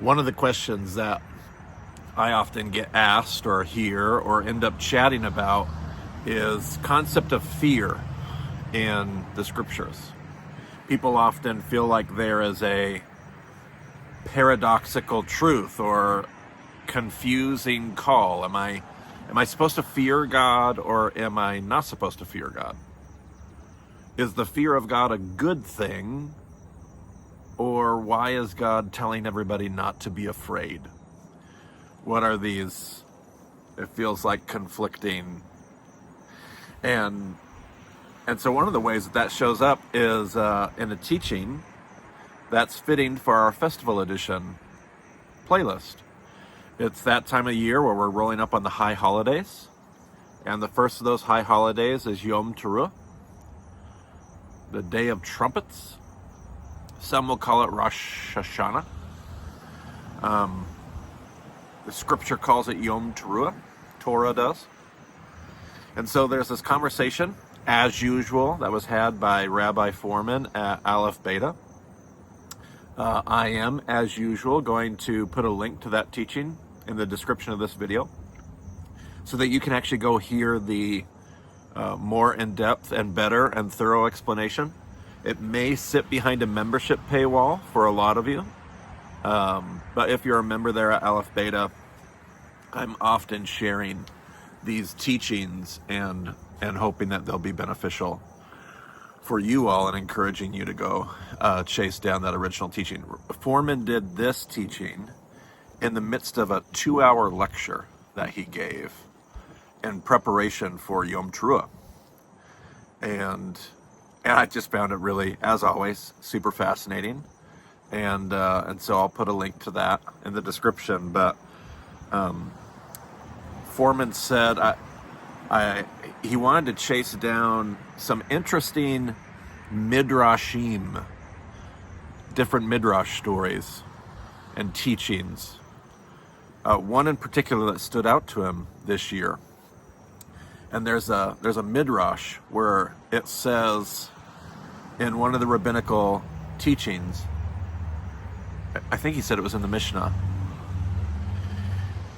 One of the questions that I often get asked or hear or end up chatting about is concept of fear in the scriptures. People often feel like there is a paradoxical truth or confusing call. Am I supposed to fear God or am I not supposed to fear God? Is the fear of God a good thing, or why is God telling everybody not to be afraid? What are these? It feels like conflicting. And so one of the ways that shows up is in a teaching that's fitting for our festival edition playlist. It's that time of year where we're rolling up on the high holidays. And the first of those high holidays is Yom Teruah, the Day of Trumpets. Some will call it Rosh Hashanah. The scripture calls it Yom Teruah. Torah does. And so there's this conversation, as usual, that was had by Rabbi Fohrman at Aleph Beta. I am, as usual, going to put a link to that teaching in the description of this video so that you can actually go hear the more in-depth and better and thorough explanation. It may sit behind a membership paywall for a lot of you, but if you're a member there at Aleph Beta, I'm often sharing these teachings and hoping that they'll be beneficial for you all and encouraging you to go chase down that original teaching. Fohrman did this teaching in the midst of a 2-hour lecture that he gave in preparation for Yom Teruah. And I just found it really, as always, super fascinating. And so I'll put a link to that in the description. But Fohrman said he wanted to chase down some interesting midrashim, different midrash stories and teachings. One in particular that stood out to him this year. And there's a midrash where it says in one of the rabbinical teachings, I think he said it was in the Mishnah,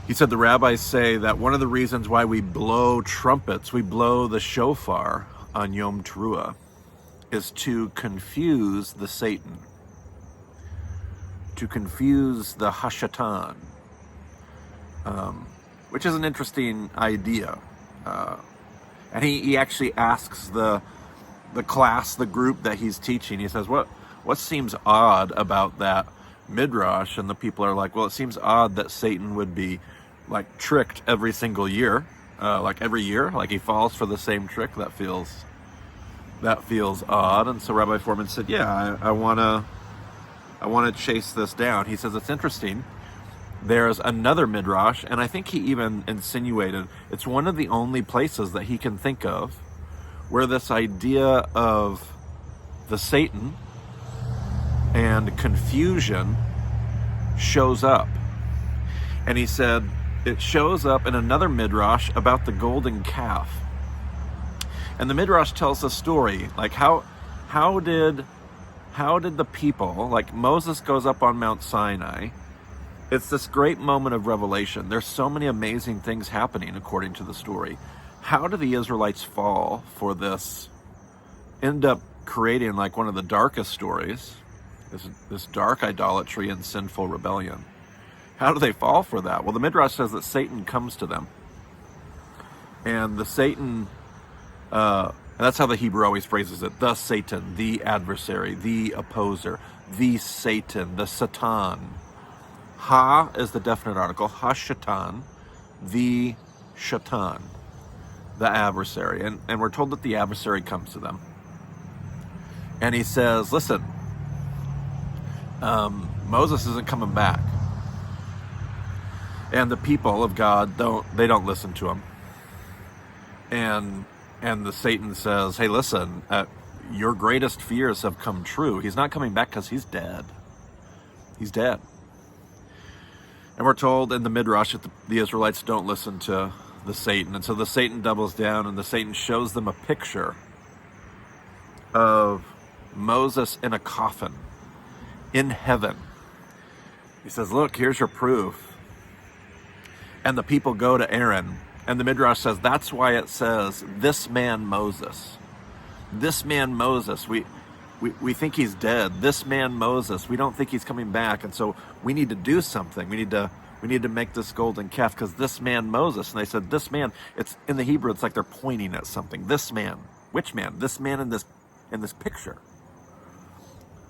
he said the rabbis say that one of the reasons why we blow trumpets, we blow the shofar on Yom Teruah, is to confuse the Satan, to confuse the Hashatan, which is an interesting idea. And he actually asks the class, the group that he's teaching, he says, what seems odd about that midrash? And the people are like, well, it seems odd that Satan would be like tricked every single year, like every year, like he falls for the same trick. That feels odd. And so Rabbi Fohrman said, yeah, I want to chase this down. He says, it's interesting. There's another midrash, and I think he even insinuated it's one of the only places that he can think of where this idea of the Satan and confusion shows up. And he said it shows up in another midrash about the golden calf. And the midrash tells the story, like how did the people, like Moses goes up on Mount Sinai. It's this great moment of revelation. There's so many amazing things happening according to the story. How do the Israelites fall for this, end up creating like one of the darkest stories, this dark idolatry and sinful rebellion? How do they fall for that? Well, the Midrash says that Satan comes to them. And the Satan, that's how the Hebrew always phrases it, the Satan, the adversary, the opposer, the Satan, the Satan. Ha is the definite article, Ha-Shatan, the Shatan, the adversary. And we're told that the adversary comes to them. And he says, listen, Moses isn't coming back. And the people of God don't listen to him. And the Satan says, hey, listen, your greatest fears have come true. He's not coming back because he's dead. He's dead. And we're told in the Midrash that the Israelites don't listen to the Satan. And so the Satan doubles down, and the Satan shows them a picture of Moses in a coffin in heaven. He says, look, here's your proof. And the people go to Aaron, and the Midrash says, that's why it says, this man Moses. This man Moses, we think he's dead. This man Moses, we don't think he's coming back. And so we need to do something. We need to make this golden calf, because this man Moses, and they said, this man, it's in the Hebrew, it's like they're pointing at something. This man. Which man? This man in this picture.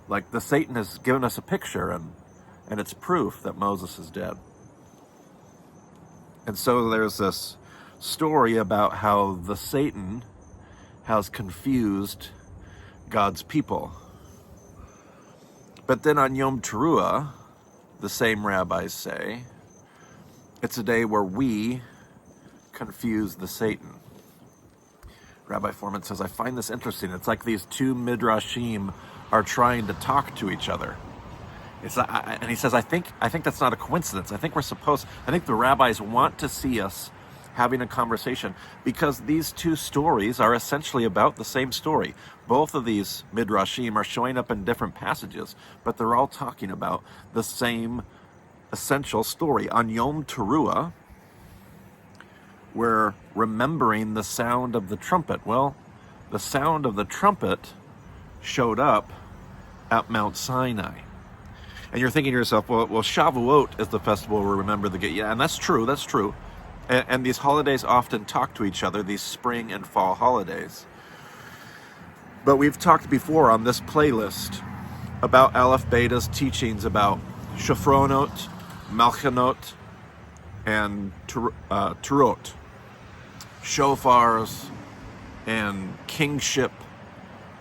Like the Satan has given us a picture, and it's proof that Moses is dead. And so there's this story about how the Satan has confused God's people. But then on Yom Teruah, the same rabbis say, it's a day where we confuse the Satan. Rabbi Fohrman says, I find this interesting. It's like these two midrashim are trying to talk to each other. And he says, I think that's not a coincidence. I think the rabbis want to see us having a conversation, because these two stories are essentially about the same story. Both of these midrashim are showing up in different passages, but they're all talking about the same essential story. On Yom Teruah, we're remembering the sound of the trumpet. Well, the sound of the trumpet showed up at Mount Sinai. And you're thinking to yourself, well, Shavuot is the festival where we remember the gate. Yeah, and that's true. And these holidays often talk to each other, these spring and fall holidays. But we've talked before on this playlist about Aleph Beta's teachings about Shofronot, Malchanot, and Turot. Shofars and kingship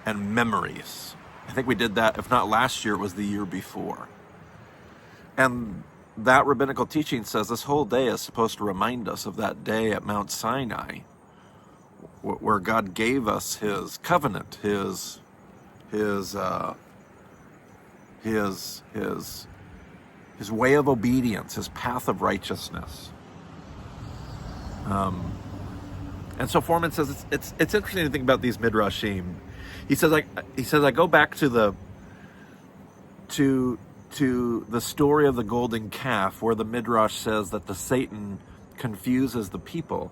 and memories. I think we did that, if not last year, it was the year before. And that rabbinical teaching says this whole day is supposed to remind us of that day at Mount Sinai, where God gave us His covenant, His way of obedience, His path of righteousness. And so Fohrman says it's interesting to think about these midrashim. He says I go back to the story of the golden calf, where the midrash says that the Satan confuses the people.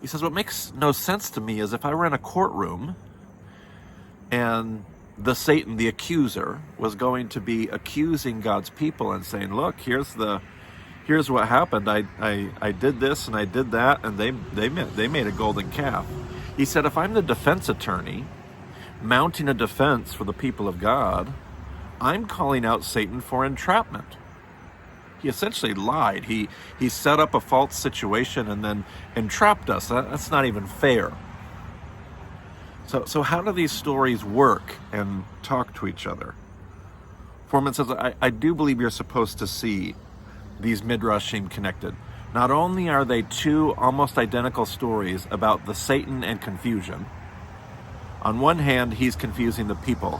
He says what makes no sense to me is if I were in a courtroom and the Satan, the accuser, was going to be accusing God's people and saying, look, here's what happened. I did this and I did that, and they made a golden calf. He said, if I'm the defense attorney mounting a defense for the people of God, I'm calling out Satan for entrapment. He essentially lied. He set up a false situation and then entrapped us. That's not even fair. So how do these stories work and talk to each other? Fohrman says, I do believe you're supposed to see these midrashim connected. Not only are they two almost identical stories about the Satan and confusion. On one hand, he's confusing the people,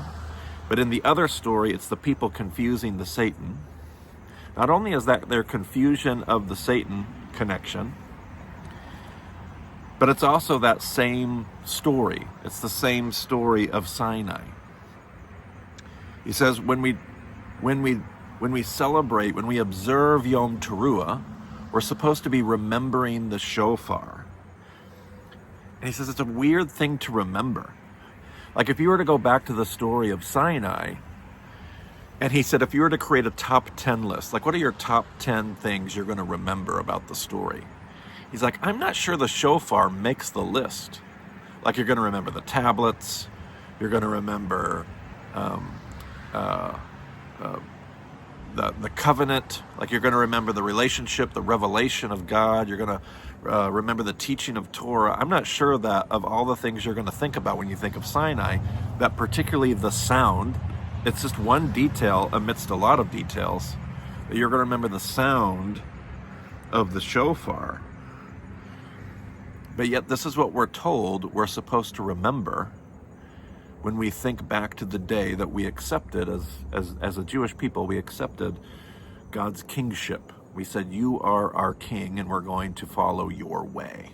but in the other story, it's the people confusing the Satan. Not only is that their confusion of the Satan connection, but it's also that same story. It's the same story of Sinai. He says when we celebrate, when we observe Yom Teruah, we're supposed to be remembering the shofar. And he says it's a weird thing to remember. Like if you were to go back to the story of Sinai, and he said if you were to create a top 10 list, like what are your top 10 things you're going to remember about the story? He's like, I'm not sure the shofar makes the list. Like you're going to remember the tablets, you're going to remember the covenant, like you're going to remember the relationship, the revelation of God, you're going to remember the teaching of Torah. I'm not sure that of all the things you're going to think about when you think of Sinai, that particularly the sound, it's just one detail amidst a lot of details, that you're going to remember the sound of the shofar. But yet this is what we're told we're supposed to remember when we think back to the day that we accepted, as a Jewish people, we accepted God's kingship. We said, you are our king and we're going to follow your way.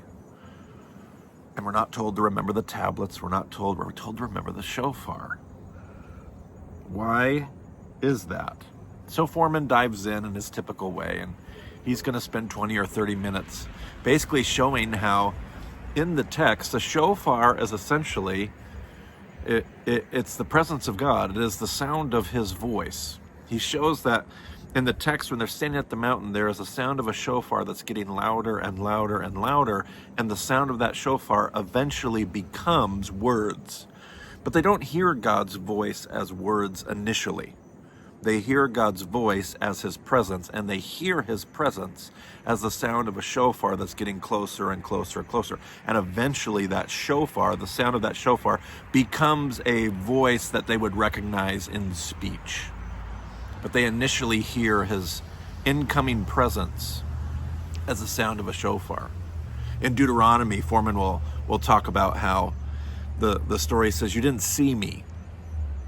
And we're not told to remember the tablets. We're told to remember the shofar. Why is that? So Fohrman dives in his typical way, and he's going to spend 20 or 30 minutes basically showing how in the text, the shofar is essentially, it's the presence of God. It is the sound of his voice. He shows that in the text, when they're standing at the mountain, there is a sound of a shofar that's getting louder and louder and louder, and the sound of that shofar eventually becomes words. But they don't hear God's voice as words initially. They hear God's voice as his presence, and they hear his presence as the sound of a shofar that's getting closer and closer and closer. And eventually that shofar, the sound of that shofar, becomes a voice that they would recognize in speech. But they initially hear his incoming presence as the sound of a shofar. In Deuteronomy, Fohrman will talk about how the story says, you didn't see me.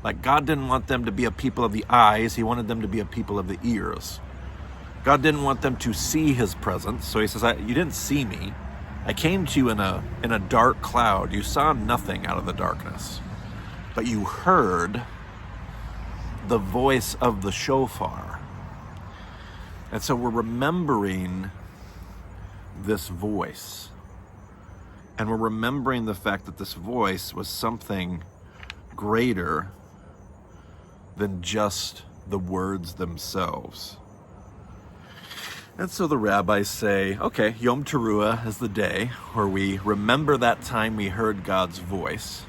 Like, God didn't want them to be a people of the eyes. He wanted them to be a people of the ears. God didn't want them to see his presence. So he says, you didn't see me. I came to you in a dark cloud. You saw nothing out of the darkness. But you heard the voice of the shofar. And so we're remembering this voice. And we're remembering the fact that this voice was something greater than just the words themselves. And so the rabbis say, okay, Yom Teruah is the day where we remember that time we heard God's voice.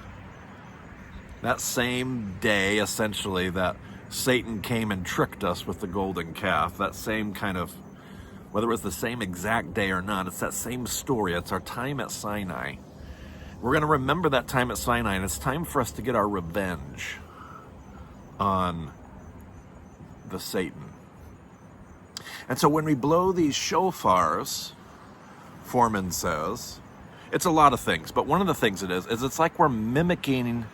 That same day, essentially, that Satan came and tricked us with the golden calf. That same kind of, whether it was the same exact day or not, it's that same story. It's our time at Sinai. We're going to remember that time at Sinai, and it's time for us to get our revenge on the Satan. And so when we blow these shofars, Fohrman says, it's a lot of things, but one of the things it is it's like we're mimicking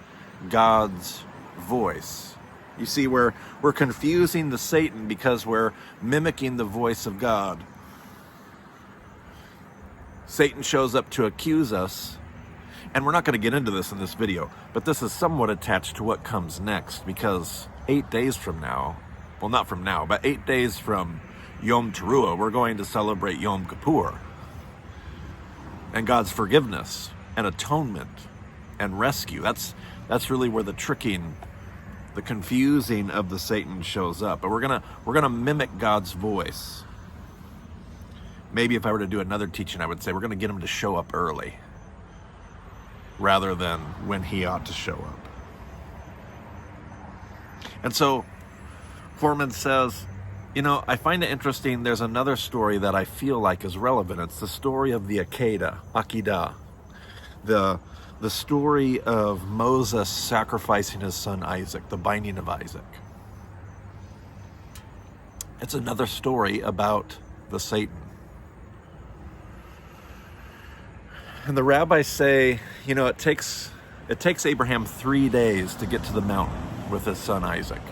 God's voice. You see, we're confusing the Satan because we're mimicking the voice of God. Satan shows up to accuse us. And we're not going to get into this in this video, but this is somewhat attached to what comes next, because 8 days from now, well, not from now, but 8 days from Yom Teruah, we're going to celebrate Yom Kippur and God's forgiveness and atonement and rescue. That's really where the tricking, the confusing of the Satan shows up. But we're gonna mimic God's voice. Maybe if I were to do another teaching, I would say we're going to get him to show up early, rather than when he ought to show up. And so Fohrman says, I find it interesting. There's another story that I feel like is relevant. It's the story of the Akedah, the story of Moses sacrificing his son Isaac, the binding of Isaac. It's another story about the Satan. And the rabbis say, it takes Abraham 3 days to get to the mountain with his son Isaac,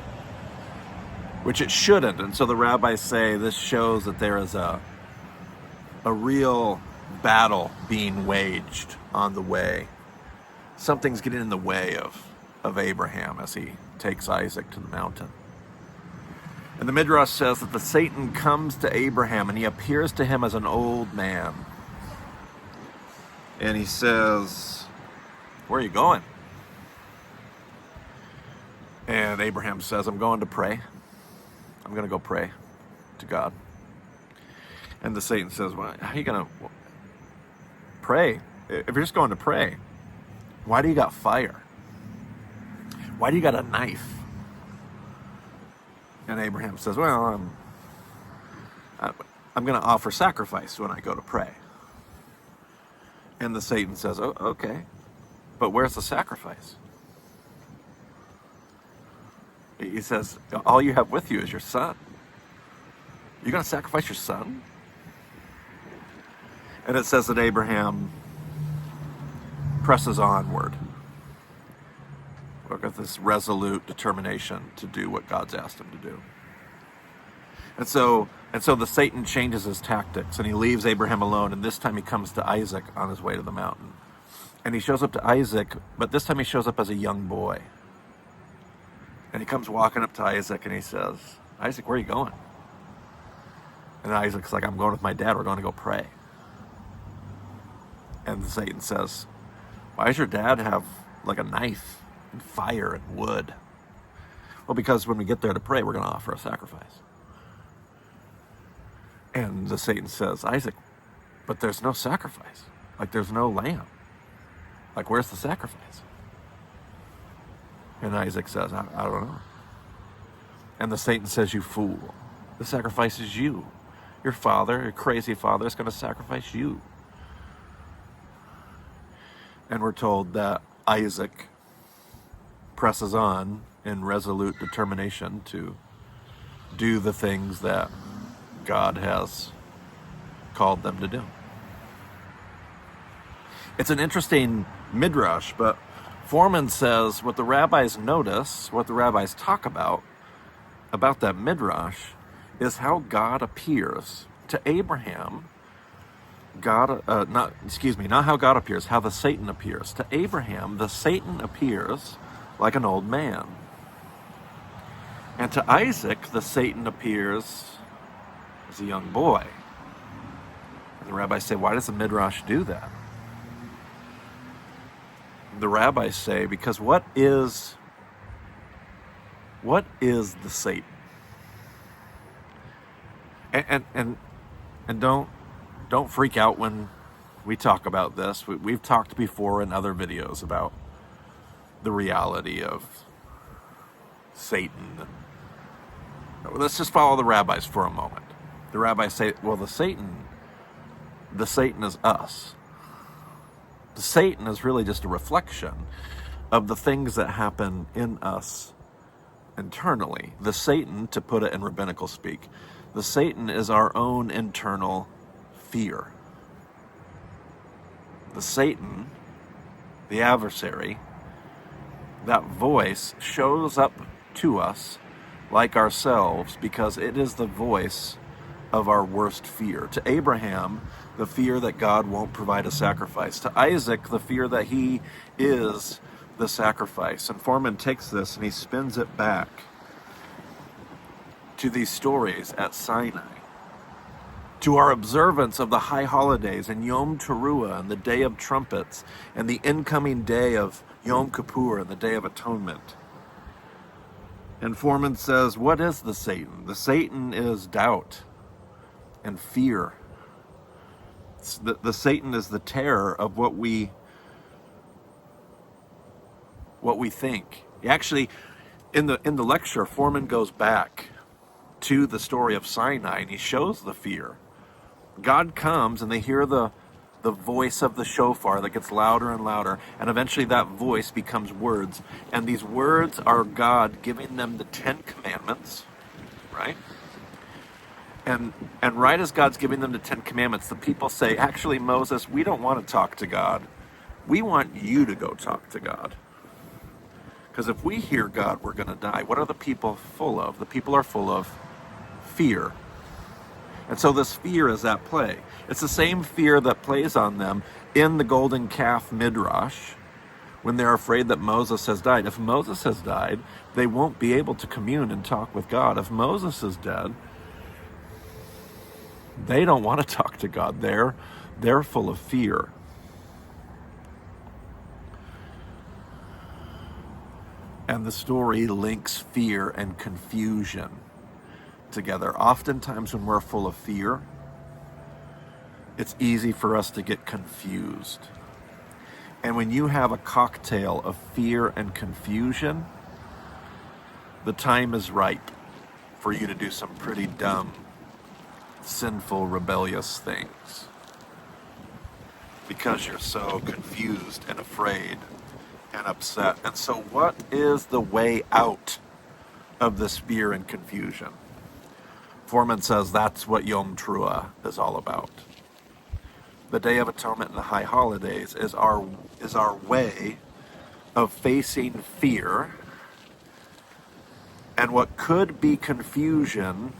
which it shouldn't. And so the rabbis say this shows that there is a real battle being waged on the way. Something's getting in the way of Abraham as he takes Isaac to the mountain. And the midrash says that the Satan comes to Abraham and he appears to him as an old man. And he says, where are you going? And Abraham says, I'm going to pray. I'm going to go pray to God. And the Satan says, well, how are you going to pray? If you're just going to pray, why do you got fire? Why do you got a knife? And Abraham says, well, I'm going to offer sacrifice when I go to pray. And the Satan says, oh, okay, but where's the sacrifice? He says, all you have with you is your son. You're going to sacrifice your son? And it says that Abraham presses onward with this resolute determination to do what God's asked him to do. And so the Satan changes his tactics, and he leaves Abraham alone, and this time he comes to Isaac on his way to the mountain. And he shows up to Isaac, but this time he shows up as a young boy. And he comes walking up to Isaac, and he says, Isaac, where are you going? And Isaac's like, I'm going with my dad. We're going to go pray. And Satan says, why does your dad have like a knife and fire and wood? Well, because when we get there to pray, we're going to offer a sacrifice. And the Satan says, Isaac, but there's no sacrifice. Like, there's no lamb. Like, where's the sacrifice? And Isaac says, I don't know. And the Satan says, you fool. The sacrifice is you. Your father, your crazy father, is going to sacrifice you. And we're told that Isaac presses on in resolute determination to do the things that God has called them to do. It's an interesting midrash, but Fohrman says what the rabbis notice, what the rabbis talk about that midrash, is how God appears to Abraham. Not how God appears, how the Satan appears. To Abraham, the Satan appears like an old man. And to Isaac, the Satan appears as a young boy. And the rabbis say, why does the midrash do that? The rabbis say, because what is the Satan? And don't freak out when we talk about this. We've talked before in other videos about the reality of Satan. Let's just follow the rabbis for a moment. The rabbis say, well, the Satan is us. The Satan is really just a reflection of the things that happen in us internally. The Satan, to put it in rabbinical speak, the Satan is our own internal fear. The Satan, the adversary, that voice shows up to us like ourselves because it is the voice of our worst fear. To Abraham, the fear that God won't provide a sacrifice. To Isaac, the fear that he is the sacrifice. And Fohrman takes this and he spins it back to these stories at Sinai, to our observance of the high holidays and Yom Teruah and the Day of Trumpets and the incoming day of Yom Kippur and the Day of Atonement. And Fohrman says, what is the Satan? The Satan is doubt and fear. The Satan is the terror of what we think. Actually, in the lecture, Fohrman goes back to the story of Sinai and he shows the fear. God comes and they hear the voice of the shofar that gets louder and louder, and eventually that voice becomes words. And these words are God giving them the 10 Commandments, right? And right as God's giving them the 10 Commandments, the people say, actually, Moses, we don't want to talk to God. We want you to go talk to God. Because if we hear God, we're going to die. What are the people full of? The people are full of fear. And so this fear is at play. It's the same fear that plays on them in the golden calf midrash when they're afraid that Moses has died. If Moses has died, they won't be able to commune and talk with God. If Moses is dead, they don't want to talk to God. They're full of fear. And the story links fear and confusion together. Oftentimes when we're full of fear, it's easy for us to get confused. And when you have a cocktail of fear and confusion, the time is ripe for you to do some pretty dumb, sinful, rebellious things. Because you're so confused and afraid and upset. And so what is the way out of this fear and confusion? Fohrman says that's what Yom Teruah is all about. The Day of Atonement and the High Holidays is our way of facing fear and what could be confusion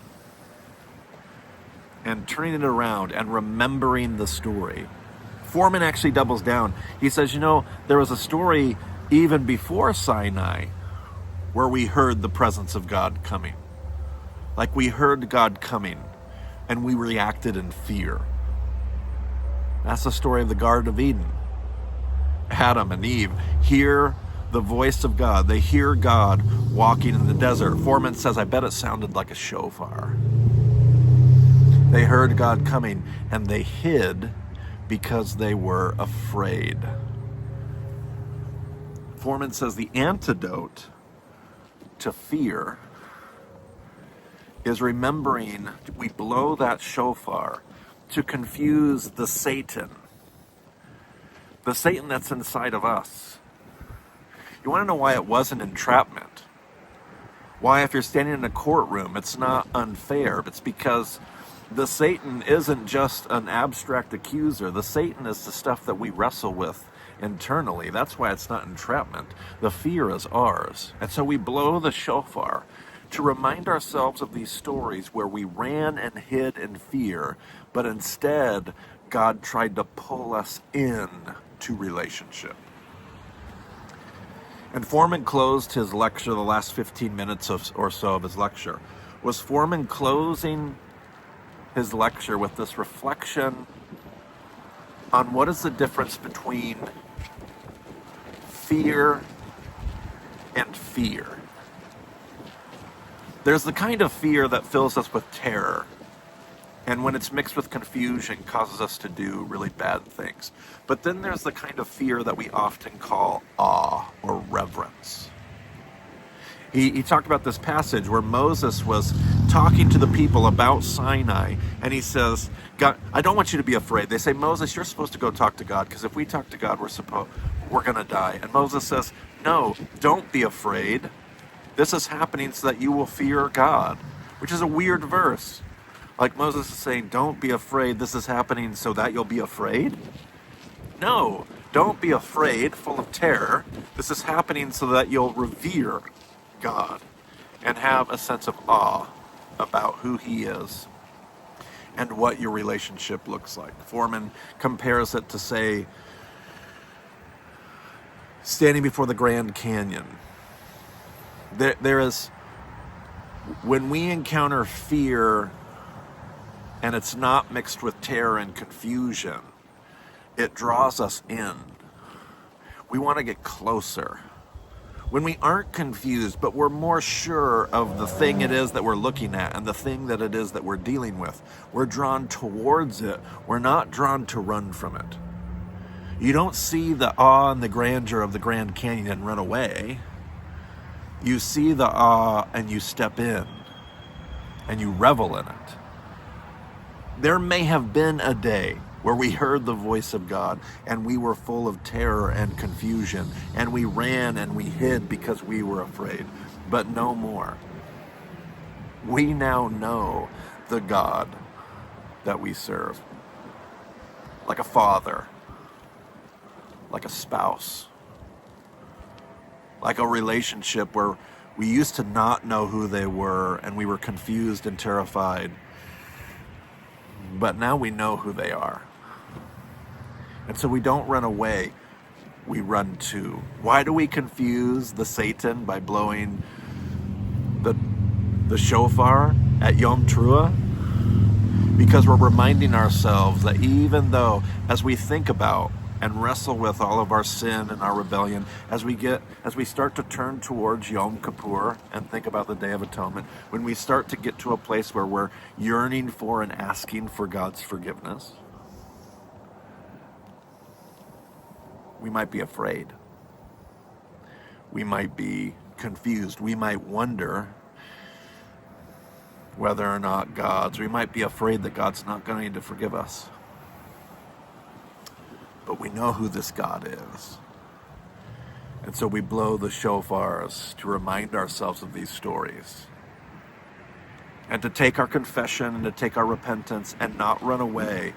and turning it around and remembering the story. Fohrman actually doubles down. He says, there was a story even before Sinai where we heard the presence of God coming. Like we heard God coming and we reacted in fear. That's the story of the Garden of Eden. Adam and Eve hear the voice of God. They hear God walking in the desert. Fohrman says, I bet it sounded like a shofar. They heard God coming and they hid because they were afraid. Fohrman says the antidote to fear is remembering we blow that shofar to confuse the Satan that's inside of us. You want to know why it wasn't entrapment? Why, if you're standing in a courtroom, it's not unfair? It's because the Satan isn't just an abstract accuser. The Satan is the stuff that we wrestle with internally. That's why it's not entrapment. The fear is ours. And so we blow the shofar to remind ourselves of these stories where we ran and hid in fear, but instead God tried to pull us in to relationship. And Fohrman closed his lecture, the last 15 minutes or so of his lecture, was Fohrman closing his lecture with this reflection on what is the difference between fear and fear. There's the kind of fear that fills us with terror, and when it's mixed with confusion, causes us to do really bad things. But then there's the kind of fear that we often call awe or reverence. He talked about this passage where Moses was talking to the people about Sinai, and he says, God, I don't want you to be afraid. They say, Moses, you're supposed to go talk to God, because if we talk to God, we're going to die. And Moses says, no, don't be afraid. This is happening so that you will fear God, which is a weird verse. Like Moses is saying, don't be afraid. This is happening so that you'll be afraid? No, don't be afraid, full of terror. This is happening so that you'll revere God and have a sense of awe about who he is and what your relationship looks like. Fohrman compares it to, say, standing before the Grand Canyon. There is, when we encounter fear and it's not mixed with terror and confusion, it draws us in. We want to get closer. When we aren't confused, but we're more sure of the thing it is that we're looking at and the thing that it is that we're dealing with, we're drawn towards it. We're not drawn to run from it. You don't see the awe and the grandeur of the Grand Canyon and run away. You see the awe and you step in and you revel in it. There may have been a day where we heard the voice of God and we were full of terror and confusion and we ran and we hid because we were afraid, but no more. We now know the God that we serve, like a father, like a spouse, like a relationship where we used to not know who they were and we were confused and terrified, but now we know who they are. And so we don't run away, we run to. Why do we confuse the Satan by blowing the shofar at Yom Teruah? Because we're reminding ourselves that even though, as we think about and wrestle with all of our sin and our rebellion, as we start to turn towards Yom Kippur and think about the Day of Atonement, when we start to get to a place where we're yearning for and asking for God's forgiveness, we might be afraid. We might be confused. We might wonder whether or not we might be afraid that God's not going to forgive us. But we know who this God is. And so we blow the shofars to remind ourselves of these stories. And to take our confession and to take our repentance and not run away,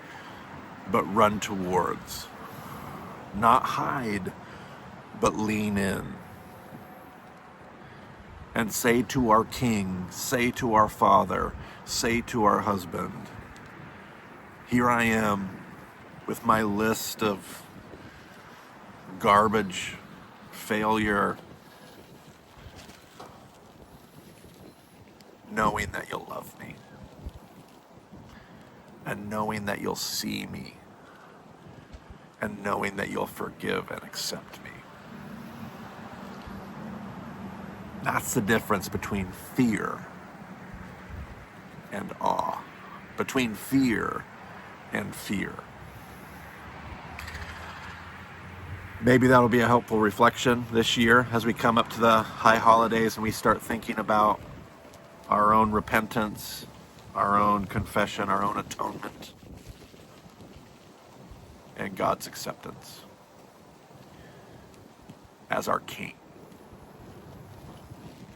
but run towards. Not hide, but lean in. And say to our King, say to our Father, say to our husband, here I am with my list of garbage, failure, knowing that you'll love me, and knowing that you'll see me, and knowing that you'll forgive and accept me. That's the difference between fear and awe, between fear and fear. Maybe that'll be a helpful reflection this year as we come up to the high holidays and we start thinking about our own repentance, our own confession, our own atonement, and God's acceptance as our King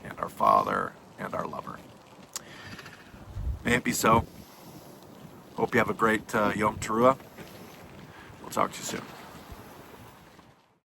and our Father and our lover. May it be so. Hope you have a great Yom Teruah. We'll talk to you soon.